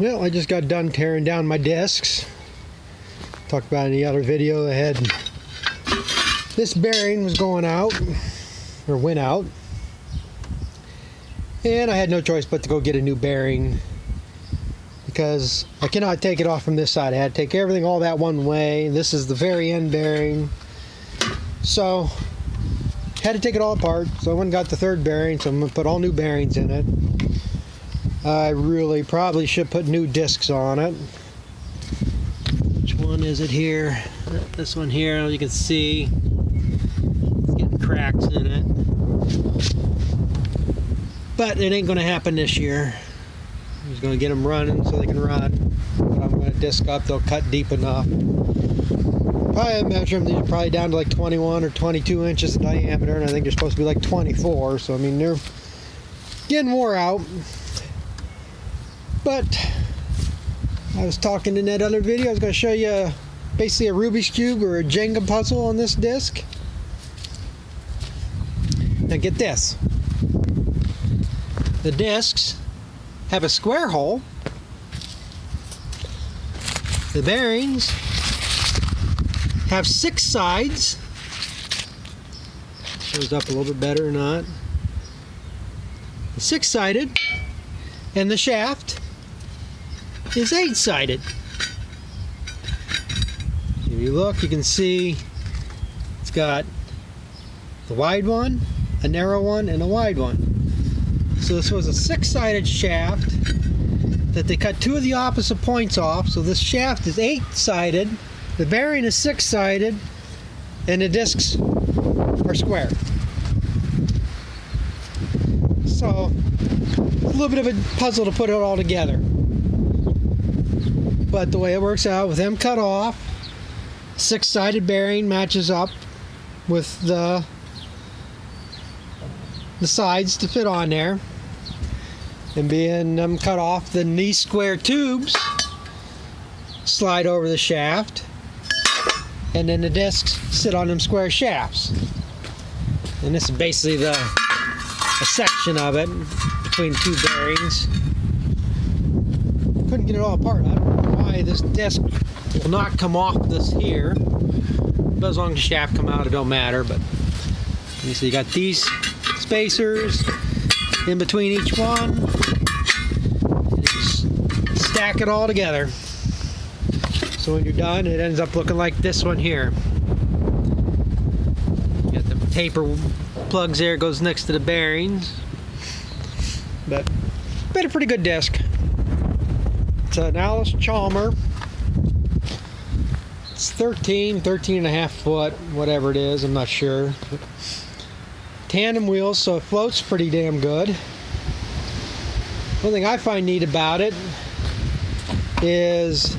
Well, I just got done tearing down my discs. Talked about in the other video I had. This bearing was going out, or went out. And I had no choice but to go get a new bearing because I cannot take it off from this side. I had to take everything all that one way. This is the very end bearing. So, had to take it all apart. So I went and got the third bearing, so I'm going to put all new bearings in it. I really probably should put new discs on it. Which one is it here? This one here, you can see it's getting cracks in it. But it ain't going to happen this year. I'm just going to get them running so they can run. But I'm going to disc up, they'll cut deep enough. Probably measure them, these are probably down to like 21 or 22 inches in diameter, and I think they're supposed to be like 24, so I mean they're getting wore out. But I was talking in that other video, I was going to show you basically a Rubik's Cube or a Jenga puzzle on this disc. Now get this. The discs have a square hole. The bearings have 6 sides. Shows up a little bit better or not. 6-sided. And the shaft is 8-sided. If you look, you can see it's got the wide one, a narrow one, and a wide one. So this was a 6-sided shaft that they cut 2 of the opposite points off. So this shaft is 8-sided, the bearing is 6-sided, and the discs are square. So it's a little bit of a puzzle to put it all together. But the way it works out, with them cut off, 6-sided bearing matches up with the sides to fit on there. And being them cut off, then these square tubes slide over the shaft, and then the discs sit on them square shafts. And this is basically a section of it between 2 bearings. Couldn't get it all apart. I don't know why this disc will not come off this here, but as long as the shaft come out, it don't matter. But you see, you got these spacers in between each one, and you just stack it all together. So when you're done, it ends up looking like this one here. You got the taper plugs there, goes next to the bearings. But a pretty good disc. It's an Allis Chalmers. It's 13 and a half foot, whatever it is, I'm not sure. Tandem wheels, so it floats pretty damn good. One thing I find neat about it is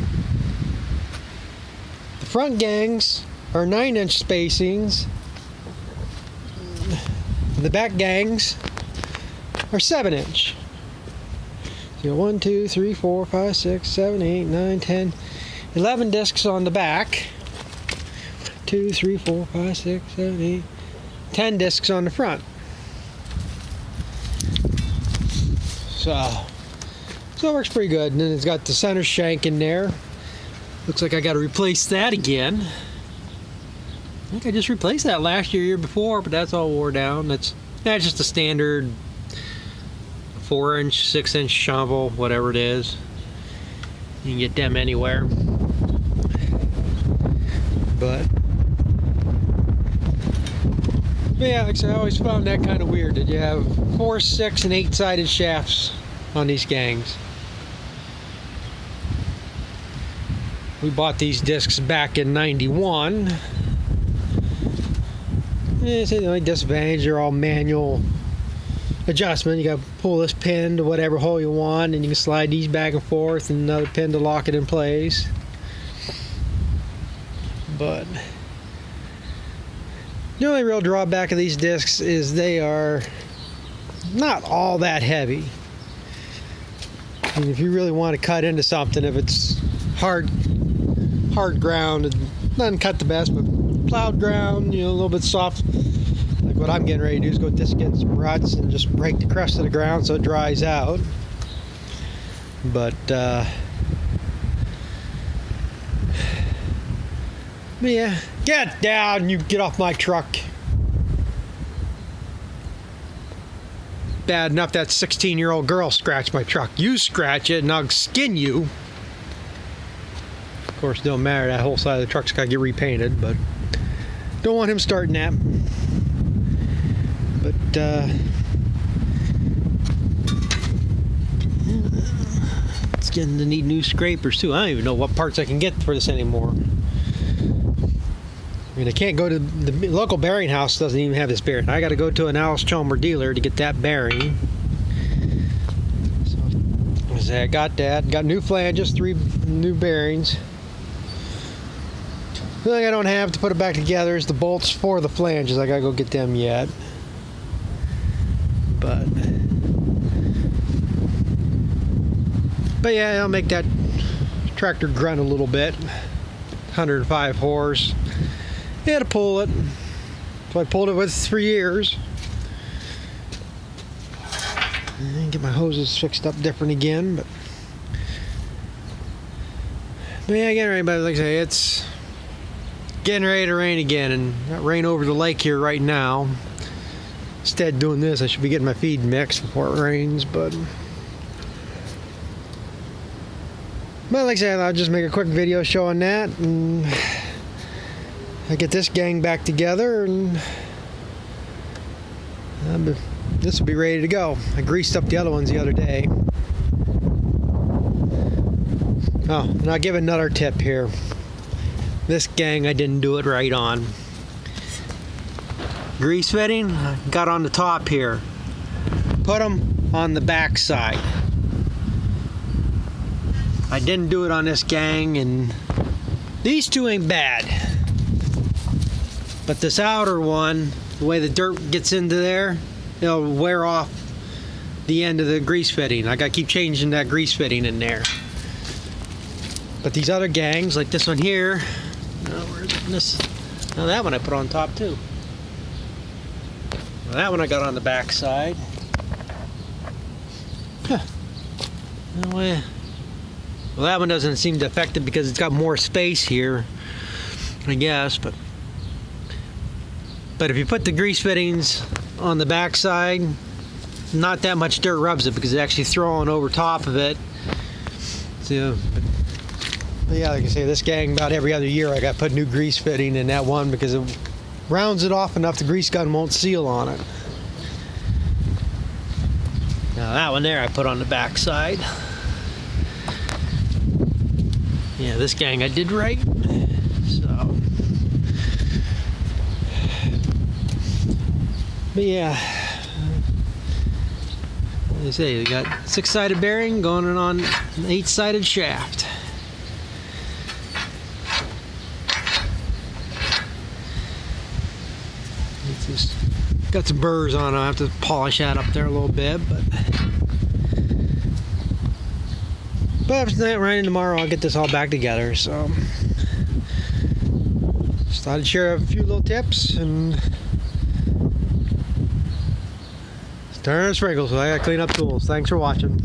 the front gangs are 9-inch spacings. The back gangs are 7-inch. So 1, 2, 3, 4, 5, 6, 7, 8, 9, 10, 11 discs on the back. 2, 3, 4, 5, 6, 7, 8, 10 discs on the front. So it works pretty good. And then it's got the center shank in there. Looks like I got to replace that again. I think I just replaced that last year before, but that's all wore down. That's just a standard 4-inch, 6-inch shovel, whatever it is. You can get them anywhere. But yeah, like I said, I always found that kind of weird that you have 4, 6, and 8-sided shafts on these gangs. We bought these discs back in '91. So the only disadvantage, they're all manual adjustment. You got to pull this pin to whatever hole you want, and you can slide these back and forth, and another pin to lock it in place. But the only real drawback of these discs is they are not all that heavy. I mean, if you really want to cut into something, if it's hard ground, it doesn't cut the best, but plowed ground, a little bit soft, like what I'm getting ready to do is go disc in some ruts and just break the crust of the ground so it dries out. But yeah, get down, you get off my truck. Bad enough that 16-year-old girl scratched my truck. You scratch it and I'll skin you. Of course, it don't matter, that whole side of the truck's got to get repainted, but don't want him starting that. But it's getting to need new scrapers too. I don't even know what parts I can get for this anymore. I mean, I can't go to the local bearing house, doesn't even have this bearing. I got to go to an Allis Chalmers dealer to get that bearing. So I got that. Got new flanges, 3 new bearings. The thing I don't have to put it back together is the bolts for the flanges. I got to go get them yet. But yeah, I'll make that tractor grunt a little bit. 105 horse. Yeah, to pull it. So I pulled it with for years. And get my hoses fixed up different again, but yeah, again, everybody, like I say, it's getting ready to rain again, and got rain over the lake here right now. Instead of doing this, I should be getting my feed mixed before it rains, but like I said, I'll just make a quick video showing that, and I get this gang back together, and this will be ready to go. I greased up the other ones the other day. Oh, and I'll give another tip here. This gang I didn't do it right on. Grease fitting, I got on the top here. Put them on the back side. I didn't do it on this gang, and these two ain't bad. But this outer one, the way the dirt gets into there, it'll wear off the end of the grease fitting. I gotta keep changing that grease fitting in there. But these other gangs, like this one here, that one I put on top too. Well, that one I got on the back side. Huh. Well, that one doesn't seem to affect it because it's got more space here, I guess. But if you put the grease fittings on the back side, not that much dirt rubs it because it's actually throwing over top of it. So, but yeah, like I say, this gang about every other year I got to put new grease fitting in that one because it rounds it off enough the grease gun won't seal on it. Now that one there I put on the back side. Yeah, this gang I did right. So, but yeah, they say you got 6-sided bearing going on an 8-sided shaft. It's just got some burrs on it. I have to polish that up there a little bit, but after that rain tomorrow, I'll get this all back together. So just thought I'd share a few little tips and turn and sprinkle. So I gotta clean up tools. Thanks for watching.